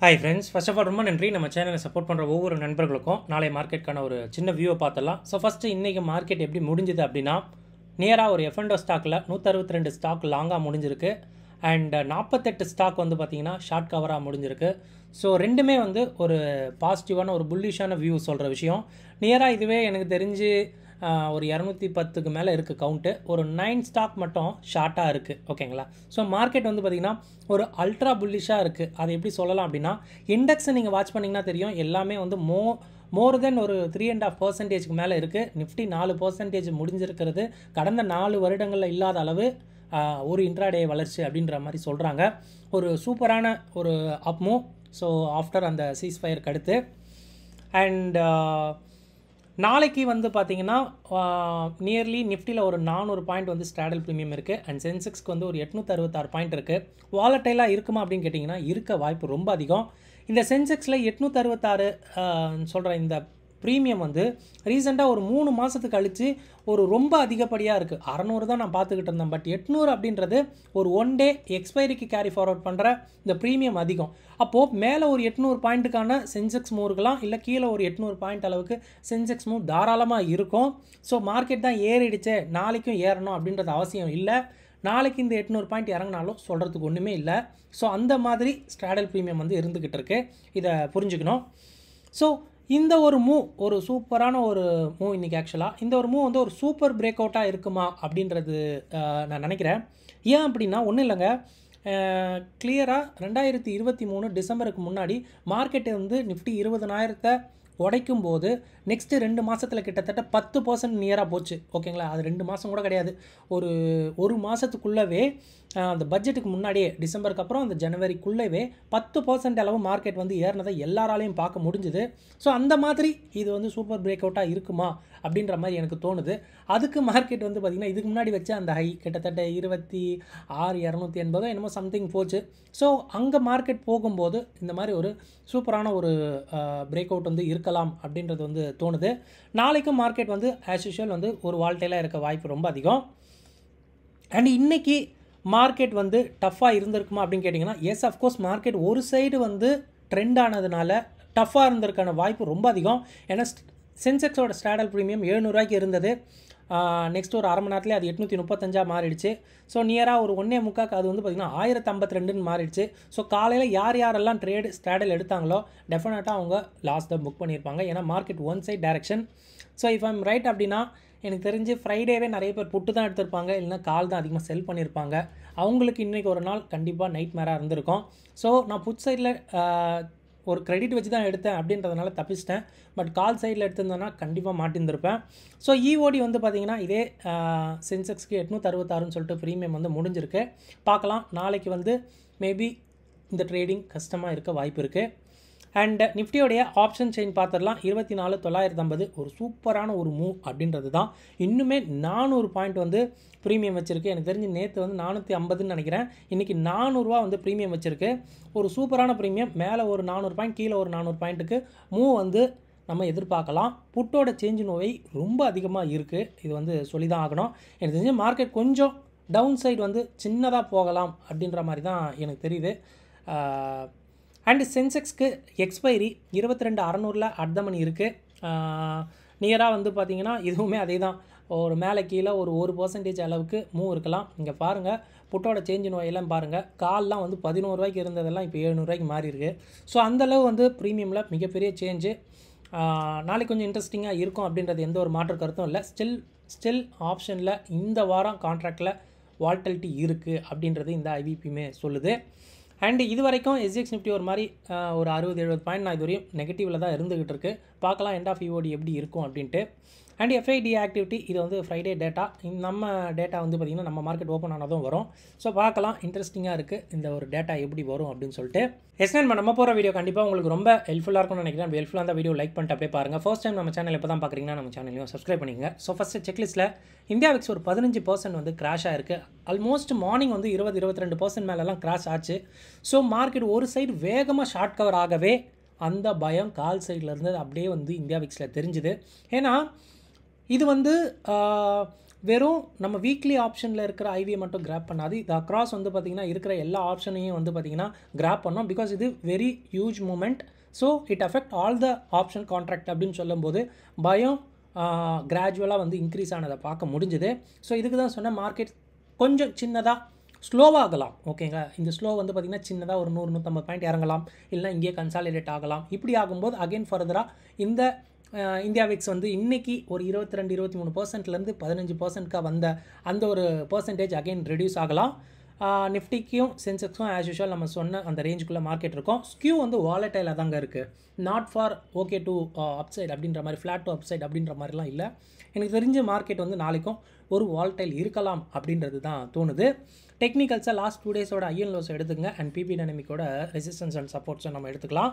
Hi friends, first of all ரொம்ப நன்றி நம்ம சேனலை சப்போர்ட் பண்ணுற ஒவ்வொரு நண்பர்களுக்கும். நாளை மார்க்கெட்டுக்கான ஒரு சின்ன வியூவை பார்த்துடலாம். ஸோ ஃபஸ்ட்டு இன்றைக்கி மார்க்கெட் எப்படி முடிஞ்சுது அப்படின்னா, நியராக ஒரு F&O ஸ்டாக்கில் 162 ஸ்டாக் லாங்காக முடிஞ்சிருக்கு. அண்ட் 48 ஸ்டாக் வந்து பார்த்திங்கன்னா ஷார்ட் கவராக முடிஞ்சிருக்கு. ஸோ ரெண்டுமே வந்து ஒரு பாசிட்டிவான ஒரு புல்லிஷான வியூ சொல்கிற விஷயம். நியராக இதுவே எனக்கு தெரிஞ்சு ஒரு 210க்கு மேலே இருக்குது கவுண்ட்டு. ஒரு 9 ஸ்டாக் மட்டும் ஷார்ட்டாக இருக்குது. ஓகேங்களா? ஸோ மார்க்கெட் வந்து பார்த்திங்கன்னா ஒரு அல்ட்ரா புல்லிஷாக இருக்குது. அதை எப்படி சொல்லலாம் அப்படின்னா, இண்டெக்ஸை நீங்கள் வாட்ச் பண்ணிங்கன்னா தெரியும், எல்லாமே வந்து மோர் தென் ஒரு 3.5% மேலே இருக்குது. நிஃப்டி 4% முடிஞ்சிருக்கிறது கடந்த 4 வருடங்களில் இல்லாத அளவு ஒரு இன்ட்ராடே வளர்ச்சி அப்படின்ற மாதிரி சொல்கிறாங்க. ஒரு சூப்பரான ஒரு அப் மூவ். ஸோ ஆஃப்டர் அந்த சீஸ்ஃபயருக்கு அடுத்து அண்ட் நாளைக்கு வந்து பார்த்திங்கன்னா நியர்லி நிஃப்டியில் ஒரு 400 பாயிண்ட் வந்து ஸ்ட்ராடல் ப்ரீமியம் இருக்குது. அண்ட் சென்செக்ஸ்க்கு வந்து ஒரு 866 பாயிண்ட் இருக்குது. வாலட்டைலாக இருக்குமா அப்படின்னு கேட்டிங்கன்னா இருக்க வாய்ப்பு ரொம்ப அதிகம். இந்த சென்செக்ஸில் 866 சொல்கிற இந்த ப்ரீமியம் வந்து ரீசெண்டாக ஒரு 3 மாதத்துக்கு கழித்து ஒரு ரொம்ப அதிகப்படியாக இருக்குது. 600 தான் நான் பார்த்துக்கிட்டு இருந்தேன். பட் 800 அப்படின்றது ஒரு 1 டே எக்ஸ்பைரிக்கு கேரி ஃபார்வர்ட் பண்ணுற இந்த ப்ரீமியம் அதிகம். அப்போது மேலே ஒரு 800 பாயிண்ட்டுக்கான சென்செக்ஸ் மூவ் இருக்கலாம், இல்லை கீழே ஒரு 800 பாயிண்ட் அளவுக்கு சென்செக்ஸ் மூவ் தாராளமாக இருக்கும். ஸோ மார்க்கெட் தான் ஏறிடுச்சு, நாளைக்கும் ஏறணும் அப்படின்றது அவசியம் இல்லை. நாளைக்கு இந்த 800 பாயிண்ட் இறங்கினாலும் சொல்கிறதுக்கு ஒன்றுமே இல்லை. ஸோ அந்த மாதிரி ஸ்ட்ராடல் ப்ரீமியம் வந்து இருந்துக்கிட்டு இருக்கு. இதை புரிஞ்சுக்கணும். ஸோ இந்த ஒரு மூவ் ஒரு சூப்பரான ஒரு மூவ் இன்றைக்கி. ஆக்சுவலாக இந்த ஒரு மூவ் வந்து ஒரு சூப்பர் பிரேக் அவுட்டாக இருக்குமா அப்படின்றது நான் நினைக்கிறேன். ஏன் அப்படின்னா ஒன்றும் இல்லைங்க, கிளியராக 2023 டிசம்பருக்கு முன்னாடி மார்க்கெட்டு வந்து நிஃப்டி 20,000 உடைக்கும் போது நெக்ஸ்ட்டு 2 மாதத்தில் கிட்டத்தட்ட 10% நியராக போச்சு. ஓகேங்களா? அது 2 மாதம் கூட கிடையாது, ஒரு மாதத்துக்குள்ளவே அந்த பட்ஜெட்டுக்கு முன்னாடியே டிசம்பருக்கு அப்புறம் அந்த ஜனவரிக்குள்ளவே 10% அளவு மார்க்கெட் வந்து ஏறினதை எல்லாராலையும் பார்க்க முடிஞ்சுது. ஸோ அந்த மாதிரி இது வந்து சூப்பர் பிரேக் அவுட்டாக இருக்குமா அப்படின்ற மாதிரி எனக்கு தோணுது. அதுக்கு மார்க்கெட் வந்து பார்த்திங்கன்னா இதுக்கு முன்னாடி வச்ச அந்த ஹை கிட்டத்தட்ட 26,280 என்னமோ சம்திங் போச்சு. ஸோ அங்கே மார்க்கெட் போகும்போது இந்த மாதிரி ஒரு சூப்பரான ஒரு பிரேக் அவுட் வந்து இருக்கலாம் அப்படின்றது வந்து தோணுது. நாளைக்கும் மார்க்கெட் வந்து ஆஸ் யூஷுவல் வந்து ஒரு வால்டைலாக இருக்க வாய்ப்பு ரொம்ப அதிகம். அண்ட் இன்றைக்கி மார்க்கெட் வந்து டஃப்பாக இருந்திருக்குமா அப்படின்னு கேட்டிங்கன்னா, எஸ் அஃப்கோர்ஸ் மார்க்கெட் ஒரு சைடு வந்து ட்ரெண்ட் ஆனதுனால டஃப்பாக இருந்திருக்கான வாய்ப்பு ரொம்ப அதிகம். ஏன்னா சென்செக்ஸோட ஸ்ட்ராடல் ப்ரீமியம் 700 ரூபாய்க்கு இருந்தது. நெக்ஸ்ட் ஒரு அரை மணி நேரத்துலேயே அது 835 மாறிடுச்சு. ஸோ நியராக ஒரு 1.25 அது வந்து பார்த்திங்கன்னா 1052 மாறிடுச்சு. ஸோ காலையில் யாரெல்லாம் ஸ்ட்ராடல் எடுத்தாங்களோ டெஃபினட்டாக அவங்க லாஸ் தான் புக் பண்ணியிருப்பாங்க. ஏன்னா market one side direction. So if I'm right அப்படின்னா எனக்கு தெரிஞ்சு ஃப்ரைடேவே நிறைய பேர் புட்டு தான் எடுத்திருப்பாங்க, இல்லைனா கால் தான் அதிகமாக செல் பண்ணியிருப்பாங்க. அவங்களுக்கு இன்றைக்கி ஒரு நாள் கண்டிப்பாக நைட் மேராக இருந்திருக்கும். ஸோ நான் புட் சைடில் ஒரு கிரெடிட் வச்சு தான் எடுத்தேன் அப்படின்றதுனால தப்பிச்சிட்டேன். பட் கால் சைடில் எடுத்திருந்தேன்னா கண்டிப்பாக மாட்டிருந்திருப்பேன். ஸோ இஓடி வந்து பார்த்திங்கன்னா இதே சென்செக்ஸ்க்கு 866ன்னு சொல்லிட்டு ப்ரீமியம் வந்து முடிஞ்சிருக்கு. பார்க்கலாம், நாளைக்கு வந்து மேபி இந்த ட்ரேடிங் கஷ்டமாக இருக்க வாய்ப்பு இருக்குது. அண்ட் நிஃப்டியோடைய ஆப்ஷன் செயின் பார்த்துடலாம். 24,950 ஒரு சூப்பரான ஒரு மூவ் அப்படின்றது தான். இன்னுமே 400 பாயிண்ட் வந்து ப்ரீமியம் வச்சுருக்கு. எனக்கு தெரிஞ்சு நேற்று வந்து 450ன்னு நினைக்கிறேன். இன்றைக்கி 400 ரூபா வந்து ப்ரீமியம் வச்சுருக்கு. ஒரு சூப்பரான ப்ரீமியம். மேலே ஒரு 400 பாயிண்ட், கீழே ஒரு 400 பாயிண்ட்டுக்கு மூவ் வந்து நம்ம எதிர்பார்க்கலாம். புட்டோட சேஞ்ச் நோவை ரொம்ப அதிகமாக இருக்குது. இது வந்து சொல்லி தான் ஆகணும். எனக்கு தெரிஞ்சு மார்க்கெட் கொஞ்சம் டவுன் சைடு வந்து சின்னதாக போகலாம் அப்படின்ற மாதிரி தான் எனக்கு தெரியுது. அண்டு சென்செக்ஸ்க்கு எக்ஸ்பைரி 22,600 அட் த மணி இருக்குது. நியராக வந்து பார்த்திங்கன்னா இதுவுமே அதே தான், ஒரு மேலே கீழே ஒரு 1% அளவுக்கு மூவ் இருக்கலாம். இங்கே பாருங்கள், புட்டோட சேஞ்ச் நோயெல்லாம் பாருங்கள். கால்லாம் வந்து 11 ரூபாய்க்கு இருந்ததெல்லாம் இப்போ 700 ரூபாய்க்கு மாறி இருக்குது. ஸோ அந்தளவு வந்து ப்ரீமியமில் மிகப்பெரிய சேஞ்சு. நாளைக்கு கொஞ்சம் இன்ட்ரெஸ்டிங்காக இருக்கும் அப்படின்றது எந்த ஒரு மாற்று கருத்தும் இல்லை. ஸ்டில் ஆப்ஷனில் இந்த வாரம் கான்ட்ராக்டில் வால்டிலிட்டி இருக்குது அப்படின்றது இந்த ஐபிபியுமே சொல்லுது. அண்ட் இது வரைக்கும் எஸ்ஜிஎக்ஸ் நிஃப்டி ஒரு மாதிரி ஒரு 60-70 பாயிண்ட் நான் இதுவரையும் நெகட்டிவில் தான் இருந்துகிட்டு இருக்கு. பார்க்கலாம் எண்ட் ஆஃப் இஓடி எப்படி இருக்கும் அப்படின்ட்டு. அண்ட் எஃப்ஐடி ஆக்டிவிட்டி இது வந்து ஃப்ரைடே டேட்டா. நம்ம டேட்டா வந்து பார்த்திங்கன்னா நம்ம மார்க்கெட் ஓப்பன் ஆனதும் வரும். ஸோ பார்க்கலாம், இன்ட்ரெஸ்டிங்காக இருக்குது இந்த ஒரு டேட்டா எப்படி வரும் அப்படின்னு சொல்லிட்டு. நம்ம போகிற வீடியோ கண்டிப்பாக உங்களுக்கு ரொம்ப ஹெல்ப்ஃபுல்லாக இருக்கும்னு நினைக்கிறேன். ஹெல்ப்ஃபுல்லாக அந்த வீடியோ லைக் பண்ணிட்டு அப்படியே பாருங்கள். ஃபர்ஸ்ட் டைம் நம்ம சேனல் இப்போ தான் பார்க்குறீங்கன்னா நம்ம சேனலையும் சப்ஸ்கிரைப் பண்ணிங்க. ஸோ ஃபஸ்ட்டு செக்லிஸ்ட்டில் இந்தியா விக்ஸ் ஒரு 15% வந்து கிராஷ் ஆகிருக்கு. ஆல்மோஸ்ட் மார்னிங் வந்து 20-22% மேலெலாம் கிராஷ் ஆச்சு. ஸோ மார்க்கெட் ஒரு சைடு வேகமாக ஷார்ட் கவர் ஆகவே அந்த பயம் கால் சைடில் இருந்தது அப்படியே வந்து இந்தியா விக்ஸில் தெரிஞ்சுது. ஏன்னா இது வந்து வெறும் நம்ம வீக்லி ஆப்ஷனில் இருக்கிற ஐவியை மட்டும் கிராப் பண்ணாது, இது அக்ராஸ் வந்து பார்த்திங்கன்னா இருக்கிற எல்லா ஆப்ஷனையும் வந்து பார்த்திங்கன்னா கிராப் பண்ணோம். பிகாஸ் இது very huge moment. So it affect all the option contract அப்படின்னு சொல்லும்போது பயம் கிராஜுவலாக வந்து இன்க்ரீஸ் ஆனதை பார்க்க முடிஞ்சுது. ஸோ இதுக்கு தான் சொன்ன மார்க்கெட் கொஞ்சம் சின்னதாக ஸ்லோவாகலாம். ஓகேங்களா, இந்த ஸ்லோ வந்து பார்த்திங்கன்னா சின்னதாக ஒரு 100-150 பாயிண்ட் இறங்கலாம், இல்லை இங்கேயே கன்சாலிடேட் ஆகலாம். இப்படி ஆகும்போது அகெயின் ஃபர்தராக இந்த இந்தியா விக்ஸ் வந்து இன்றைக்கி ஒரு 22-23%லேருந்து 15%க்காக வந்த அந்த ஒரு பர்சன்டேஜ் அகெயின் ரெடியூஸ் ஆகலாம். நிஃப்டிக்கும் சென்செக்ஸும் ஆஸ் யூஷுவல் நம்ம சொன்ன அந்த ரேஞ்சுக்குள்ளே மார்க்கெட் இருக்கும். ஸ்கியூ வந்து வாலட்டைலாக தாங்க இருக்குது. Not for okay to upside அப்படின்ற மாதிரி, ஃப்ளாட் டு அப்சைட் அப்படின்ற மாதிரிலாம் இல்லை. எனக்கு தெரிஞ்ச மார்க்கெட் வந்து நாளைக்கும் ஒரு வாலட்டைல் இருக்கலாம் அப்படின்றது தான் தோணுது. டெக்னிக்கல்ஸை லாஸ்ட் 2 டேஸோட ஐஎன் லோஸ் எடுத்துங்க அண்ட் பிபி டைனமிக்கோட ரெசிஸ்டன்ஸ் அண்ட் சப்போர்ட்ஸை நம்ம எடுத்துக்கலாம்.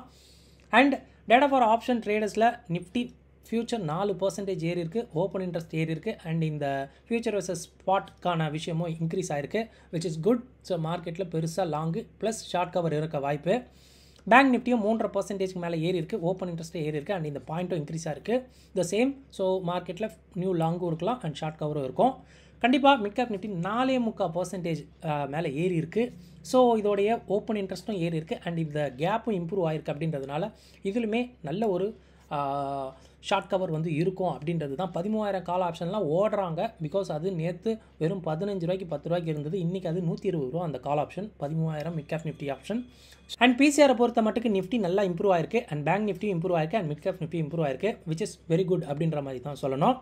அண்ட் டேட்டா ஃபார் ஆப்ஷன் ட்ரேடர்ஸில் நிஃப்டி ஃபியூச்சர் 4% ஏறி இருக்குது, ஓப்பன் இன்ட்ரெஸ்ட் ஏறி இருக்குது, அண்ட் இந்த ஃபியூச்சர் வர்சஸ் ஸ்பாட்கான விஷயமும் இன்க்ரீஸ் ஆகிருக்கு, விச் இஸ் குட். ஸோ மார்க்கெட்டில் பெருசாக லாங்கு ப்ளஸ் ஷார்ட் கவர் இருக்க வாய்ப்பு. பேங்க் நிஃப்டியும் 3.5% மேலே ஏறி இருக்குது, ஓப்பன் இன்ட்ரெஸ்ட்டே ஏறி இருக்குது, அண்ட் இந்த பாயிண்ட்டும் இன்க்ரீஸ் ஆகிருக்கு த சேம். ஸோ மார்க்கெட்டில் நியூ லாங்கும் இருக்கலாம் அண்ட் ஷார்ட் கவரும் இருக்கும். கண்டிப்பாக மிட் கேப் நிஃப்டி 4.25% மேலே ஏறி இருக்குது. ஸோ இதோடைய ஓப்பன் இன்ட்ரெஸ்ட்டும் ஏறி இருக்குது அண்ட் இந்த கேப்பும் இம்ப்ரூவ் ஆகிருக்கு. அப்படின்றதுனால இதுலையுமே நல்ல ஒரு ஷார்ட் கவர் வந்து இருக்கும் அப்படின்றது தான். 13,000 கால் ஆப்ஷன்லாம் ஓடுறாங்க. பிகாஸ் அது நேற்று வெறும் 15 ரூபாய்க்கு 10 ரூபாய்க்கு இருந்தது, இன்றைக்கி அது 120 ரூபா அந்த call option. 13,000 mid cap Nifty option. And பிசிஆரை பொறுத்த மட்டுக்கு நிஃப்டி நல்லா இம்ப்ரூவ் ஆயிருக்கு அண்ட் பேங்க் நிஃப்டி இம்ப்ரூவ் ஆயிருக்கு and mid cap Nifty improve ஆயிருக்கு, விச் இஸ் வெரி குட் அப்படின்ற மாதிரி தான் சொல்லணும்.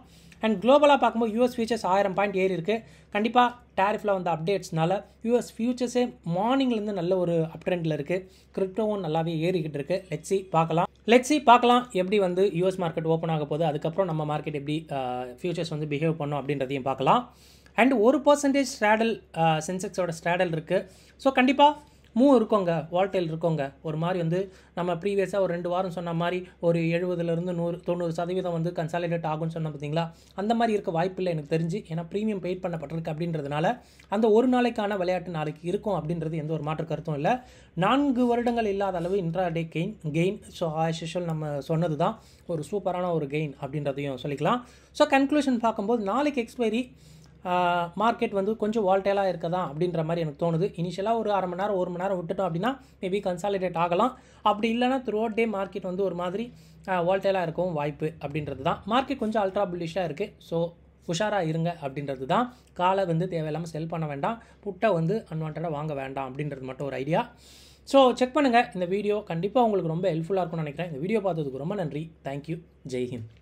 அண்ட் குளோபலாக பார்க்கும்போது யூஎஸ் ஃபியூச்சர்ஸ் 1000 பாயிண்ட் ஏறி இருக்குது. கண்டிப்பாக டேரிஃபில் வந்த அப்டேட்ஸ்னால யூஎஸ் ஃபியூச்சர்ஸே மார்னிங்லேருந்து நல்ல ஒரு அப் ட்ரெண்டில் இருக்குது. கிரிப்டோவும் நல்லாவே ஏறிக்கிட்டு இருக்குது. லெட்ஸ் சி பார்க்கலாம் எப்படி வந்து யூஎஸ் மார்க்கெட் ஓப்பன் ஆக போகுது, அதுக்கப்புறம் நம்ம மார்க்கெட் எப்படி ஃபியூச்சர்ஸ் வந்து பிஹேவ் பண்ணும் அப்படின்றதையும் பார்க்கலாம். அண்ட் 1% ஸ்ட்ராடல் சென்செக்ஸோட ஸ்ட்ராடல் இருக்குது. ஸோ கண்டிப்பாக மூவ் இருக்கோங்க, வால்டைல் இருக்கோங்க. ஒரு மாதிரி வந்து நம்ம ப்ரீவியஸாக ஒரு 2 வாரம் சொன்ன மாதிரி ஒரு 70% 90% வந்து கன்சாலிடேட் ஆகும்னு சொன்ன பார்த்தீங்களா, அந்த மாதிரி இருக்க வாய்ப்பு இல்லை எனக்கு தெரிஞ்சு. ஏன்னா ப்ரீமியம் பெய்ட் பண்ணப்பட்டிருக்கு அப்படின்றதுனால அந்த ஒரு நாளைக்கான விளையாட்டு நாளைக்கு இருக்கும் அப்படின்றது எந்த ஒரு மாற்று கருத்தும் இல்லை. 4 வருடங்கள் இல்லாத அளவு intraday gain. So as usual நம்ம சொன்னது தான் ஒரு சூப்பரான ஒரு கெயின் அப்படின்றதையும் சொல்லிக்கலாம். ஸோ கன்க்ளூஷன் பார்க்கும்போது நாளைக்கு எக்ஸ்பைரி மார்க்கெட் வந்து கொஞ்சம் வால்டைலாக இருக்கதா அப்படின்ற மாதிரி எனக்கு தோணுது. இனிஷியலாக ஒரு அரை மணி நேரம் 1 மணி நேரம் விட்டுட்டோம் அப்படின்னா மேபி கன்சாலிடேட் ஆகலாம். அப்படி இல்லைனா த்ரூ அவுட் டே மார்க்கெட் வந்து ஒரு மாதிரி வால்டைலாக இருக்கவும் வாய்ப்பு அப்படின்றது தான். மார்க்கெட் கொஞ்சம் அல்ட்ரா புல்லிஷாக இருக்குது. ஸோ உஷாராக இருங்க அப்படின்றது தான். காலை வந்து தேவையில்லாமல் செல் பண்ண வேண்டாம், புட்டை வந்து அன்வான்டாக வாங்க வேண்டாம் அப்படின்றது மட்டும் ஒரு ஐடியா. ஸோ செக் பண்ணுங்கள். இந்த வீடியோ கண்டிப்பாக உங்களுக்கு ரொம்ப ஹெல்ப்ஃபுல்லாக இருக்கும்னு நினைக்கிறேன். இந்த வீடியோ பார்த்ததுக்கு ரொம்ப நன்றி. தேங்க்யூ. ஜெய்ஹிந்த்.